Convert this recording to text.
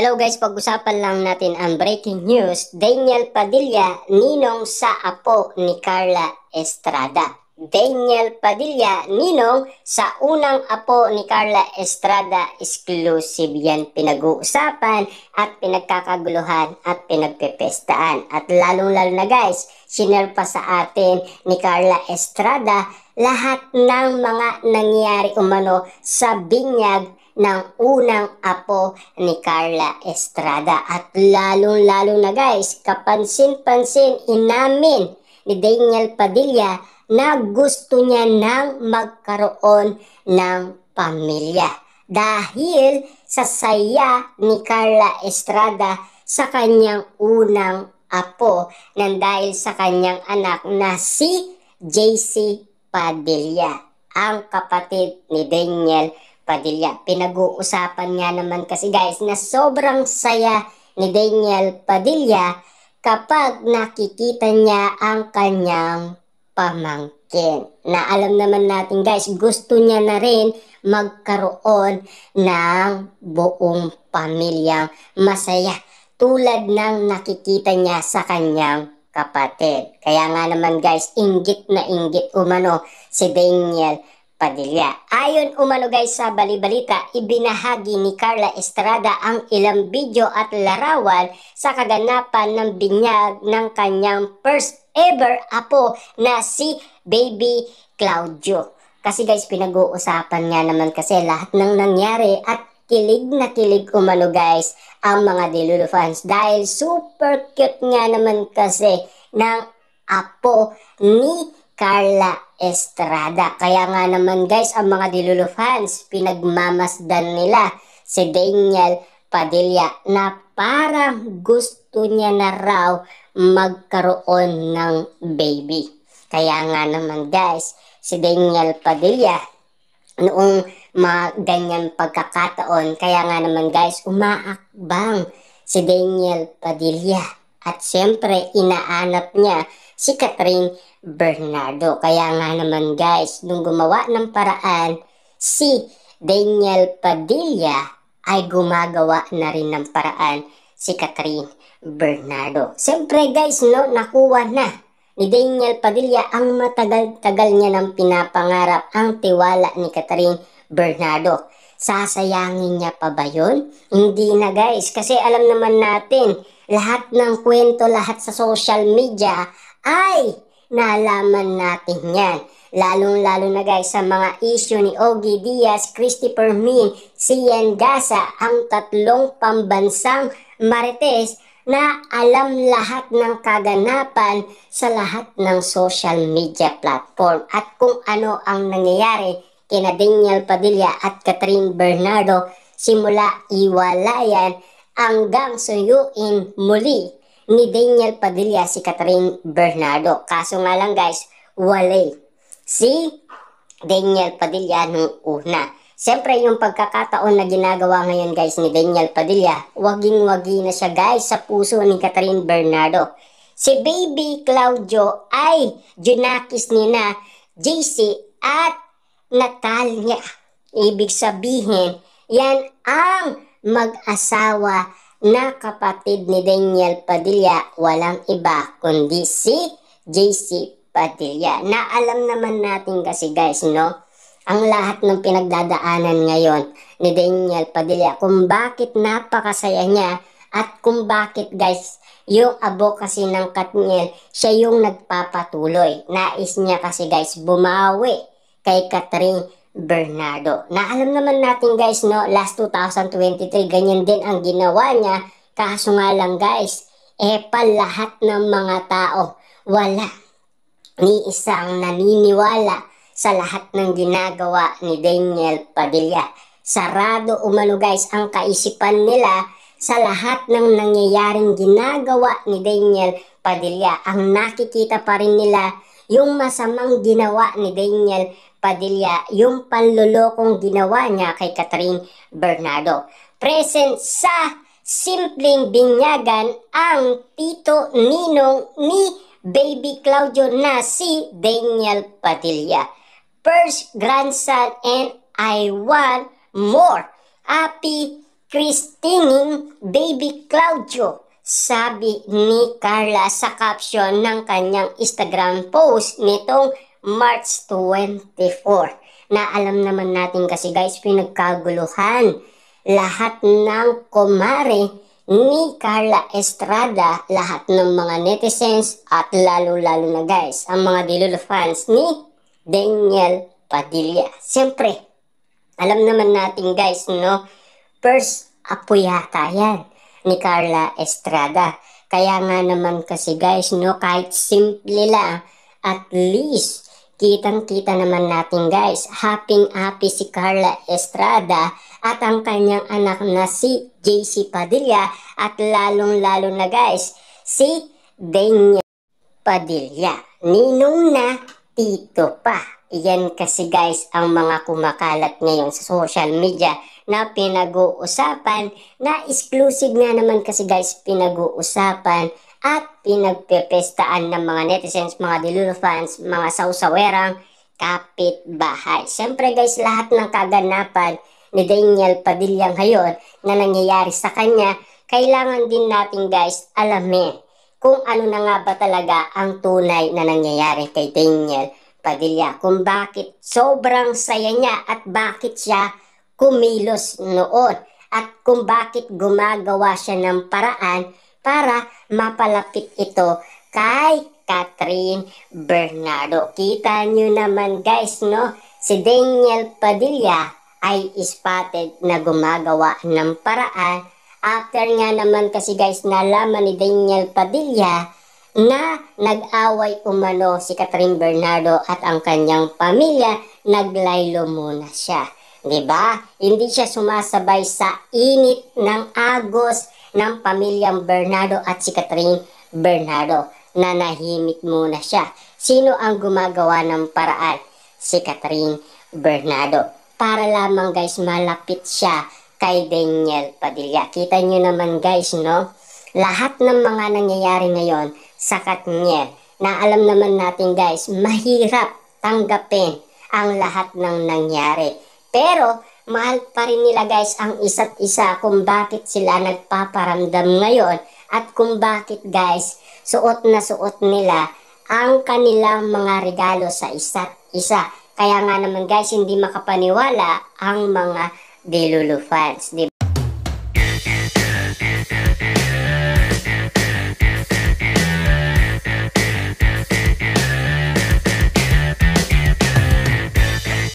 Hello guys, pag-usapan lang natin ang breaking news. Daniel Padilla, ninong sa apo ni Carla Estrada. Daniel Padilla, ninong sa unang apo ni Carla Estrada. Exclusive yan pinag-uusapan at pinagkakaguluhan at pinagpepestaan. At lalong-lalo na guys, sinare pa sa atin ni Carla Estrada lahat ng mga nangyari umano sa binyag ng unang apo ni Carla Estrada. At lalong-lalo na guys, kapansin-pansin inamin ni Daniel Padilla na gusto niya nang magkaroon ng pamilya dahil sa saya ni Carla Estrada sa kanyang unang apo nang dahil sa kanyang anak na si JC Padilla, ang kapatid ni Daniel Padilla. Pinag-uusapan nga naman kasi guys na sobrang saya ni Daniel Padilla kapag nakikita niya ang kanyang pamangkin. Na alam naman natin guys, gusto niya na rin magkaroon ng buong pamilyang masaya tulad ng nakikita niya sa kanyang kapatid. Kaya nga naman guys, inggit na inggit umano si Daniel Padilla. Ayon umano guys sa balibalita, ibinahagi ni Carla Estrada ang ilang video at larawan sa kaganapan ng binyag ng kanyang first ever apo na si Baby Claudio. Kasi guys, pinag-uusapan nga naman kasi lahat ng nangyari at kilig na kilig umano guys ang mga Delulu fans dahil super cute nga naman kasi ng apo ni Carla Estrada. Kaya nga naman guys, ang mga Delulu fans, pinagmamasdan nila si Daniel Padilla na parang gusto niya na raw magkaroon ng baby. Kaya nga naman guys, si Daniel Padilla, noong ganyan pagkakataon, kaya nga naman guys, umaakbang si Daniel Padilla. At syempre, inaanap niya si Catherine Bernardo. Kaya nga naman guys, nung gumawa ng paraan, si Daniel Padilla ay gumagawa na rin ng paraan si Catherine Bernardo. Siyempre guys, no, nakuha na ni Daniel Padilla ang matagal-tagal niya nang pinapangarap, ang tiwala ni Catherine Bernardo. Sasayangin niya pa ba yun? Hindi na guys, kasi alam naman natin, lahat ng kwento, lahat sa social media ay nalaman natin yan. Lalong-lalo na guys sa mga issue ni Ogie Diaz, Christopher Min, Sian Gasa, ang tatlong pambansang marites na alam lahat ng kaganapan sa lahat ng social media platform at kung ano ang nangyayari kina Daniel Padilla at Catherine Bernardo simula iwalayan hanggang suyuin muli ni Daniel Padilla si Catherine Bernardo. Kaso nga lang guys, wala si Daniel Padilla nung una. Siyempre yung pagkakataon na ginagawa ngayon guys ni Daniel Padilla, waging-wagi na siya guys sa puso ni Catherine Bernardo. Si Baby Claudio ay junakis ni na JC at Natalia. Ibig sabihin, yan ang mag-asawa na kapatid ni Daniel Padilla, walang iba kundi si JC Padilla. Na alam naman natin kasi guys, no, ang lahat ng pinagdadaanan ngayon ni Daniel Padilla, kung bakit napakasaya niya at kung bakit guys, yung advocacy ng Katniel, siya yung nagpapatuloy. Nais niya kasi guys bumawi kay Catherine Bernardo. Na alam naman natin guys, no, last 2023, ganyan din ang ginawa niya. Kaso nga lang guys, lahat ng mga tao, wala ni isang naniniwala sa lahat ng ginagawa ni Daniel Padilla. Sarado umano guys ang kaisipan nila sa lahat ng nangyayaring ginagawa ni Daniel Padilla. Ang nakikita pa rin nila yung masamang ginawa ni Daniel Padilla, yung panlulokong ginawa niya kay Catherine Bernardo. Present sa simpleng binyagan ang tito ninong ni Baby Claudio na si Daniel Padilla. First grandson and I want more. Happy Christining Baby Claudio, sabi ni Carla sa caption ng kanyang Instagram post nitong March 24. Na alam naman natin kasi guys, pinagkaguluhan lahat ng kumare ni Carla Estrada, lahat ng mga netizens at lalo-lalo na guys, ang mga Dilolo fans ni Daniel Padilla. Siyempre, alam naman natin guys, no? First, apo yata yan ni Carla Estrada. Kaya nga naman kasi guys, no? Kahit simple lang, at least, kitang-kita naman natin guys, happy si Carla Estrada at ang kanyang anak na si JC Padilla at lalong-lalo na guys, si Daniel Padilla. Ninong na, tito pa. Iyan kasi guys ang mga kumakalat ngayon sa social media na pinag-uusapan, na exclusive nga naman kasi guys pinag-uusapan at pinagpepestaan ng mga netizens, mga Dilolo fans, mga sausawerang kapitbahay. Siyempre guys, lahat ng kaganapan ni Daniel Padilla ngayon na nangyayari sa kanya, kailangan din natin guys alamin kung ano na nga ba talaga ang tunay na nangyayari kay Daniel Padilla. Kung bakit sobrang saya niya at bakit siya kumilos noon. At kung bakit gumagawa siya ng paraan para mapalapit ito kay Catherine Bernardo. Kita nyo naman guys, no? Si Daniel Padilla ay spotted na gumagawa ng paraan. After nga naman kasi guys, nalaman ni Daniel Padilla na nag-away umano si Catherine Bernardo at ang kanyang pamilya, naglaylo muna siya. Diba? Hindi siya sumasabay sa init ng agos ng pamilyang Bernardo at si Catherine Bernardo. Nanahimik muna siya. Sino ang gumagawa ng paraan? Si Catherine Bernardo. Para lamang guys malapit siya kay Daniel Padilla. Kita nyo naman guys, no? Lahat ng mga nangyayari ngayon sa Katniel, na alam naman natin guys, mahirap tanggapin ang lahat ng nangyari. Pero mahal pa rin nila guys ang isa't isa kung bakit sila nagpaparamdam ngayon at kung bakit guys suot na suot nila ang kanilang mga regalo sa isa't isa. Kaya nga naman guys, hindi makapaniwala ang mga Dilolo fans.